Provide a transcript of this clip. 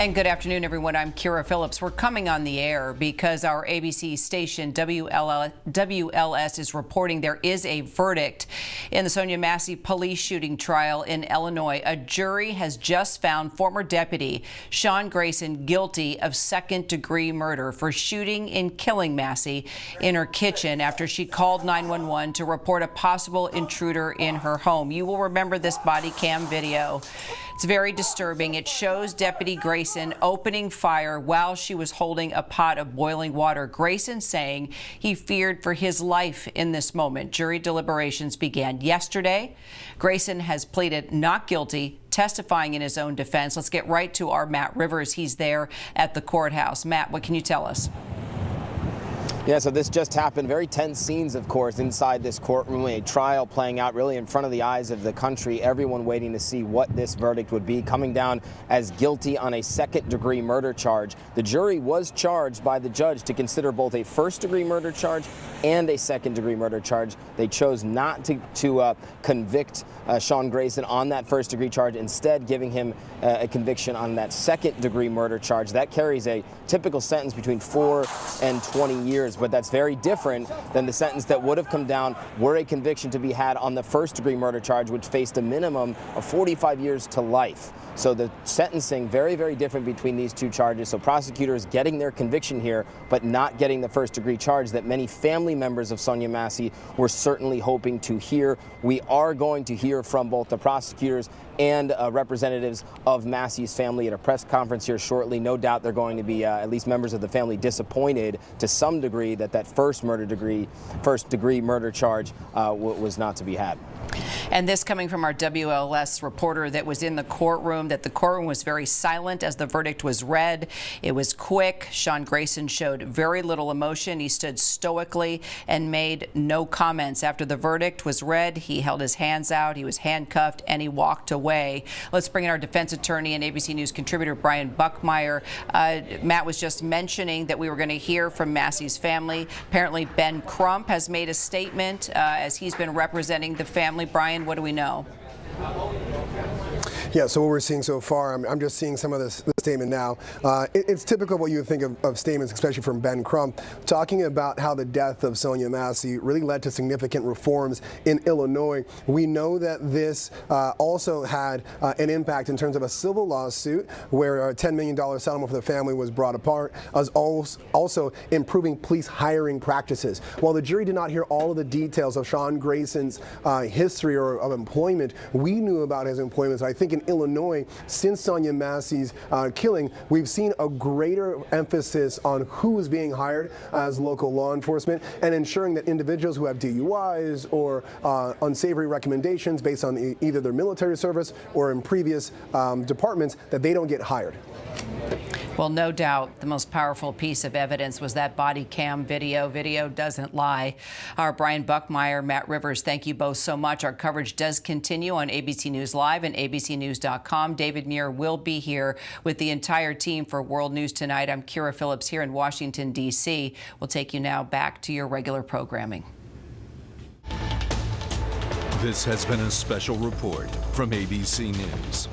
And good afternoon, everyone. I'm Kira Phillips. We're coming on the air because our ABC station WLS is reporting there is a verdict in the Sonya Massey police shooting trial in Illinois. A jury has just found former deputy Sean Grayson guilty of second-degree murder for shooting and killing Massey in her kitchen after she called 911 to report a possible intruder in her home. You will remember this body cam video. It's very disturbing. It shows Deputy Grayson opening fire while she was holding a pot of boiling water. Grayson saying he feared for his life in this moment. Jury deliberations began yesterday. Grayson has pleaded not guilty, testifying in his own defense. Let's get right to our Matt Rivers. He's there at the courthouse. Matt, what can you tell us? Yeah, so this just happened. Very tense scenes, of course, inside this courtroom. A trial playing out really in front of the eyes of the country. Everyone waiting to see what this verdict would be, coming down as guilty on a second-degree murder charge. The jury was charged by the judge to consider both a first-degree murder charge and a second-degree murder charge. They chose not to convict Sean Grayson on that first-degree charge, instead giving him a conviction on that second-degree murder charge. That carries a typical sentence between 4 and 20 years, but that's very different than the sentence that would have come down were a conviction to be had on the first-degree murder charge, which faced a minimum of 45 years to life. So the sentencing, very, very different between these two charges. So prosecutors getting their conviction here, but not getting the first-degree charge that many family members of Sonya Massey were certainly hoping to hear. We are going to hear from both the prosecutors and representatives of Massey's family at a press conference here shortly. No doubt they're going to be, at least members of the family, disappointed to some degree that first-degree murder charge was not to be had. And this coming from our WLS reporter that was in the courtroom, that the courtroom was very silent as the verdict was read. It was quick. Sean Grayson showed very little emotion. He stood stoically and made no comments. After the verdict was read, he held his hands out, he was handcuffed, and he walked away. Let's bring in our defense attorney and ABC News contributor, Brian Buckmeyer. Matt was just mentioning that we were going to hear from Massey's family. Apparently, Ben Crump has made a statement as he's been representing the family. Brian, what do we know? Yeah, so what we're seeing so far, I'm just seeing some of this statement now. It's typical what you would think of statements, especially from Ben Crump, talking about how the death of Sonya Massey really led to significant reforms in Illinois. We know that this also had an impact in terms of a civil lawsuit where a $10 million settlement for the family was brought apart, as also improving police hiring practices. While the jury did not hear all of the details of Sean Grayson's history or of employment, we knew about his employment. So I think in Illinois, since Sonya Massey's killing, we've seen a greater emphasis on who is being hired as local law enforcement and ensuring that individuals who have DUIs or unsavory recommendations based on either their military service or in previous departments, that they don't get hired. Well, no doubt the most powerful piece of evidence was that body cam video. Video doesn't lie. Our Brian Buckmeyer, Matt Rivers, thank you both so much. Our coverage does continue on ABC News Live and abcnews.com. David Muir will be here with the entire team for World News Tonight. I'm Kira Phillips here in Washington, D.C. We'll take you now back to your regular programming. This has been a special report from ABC News.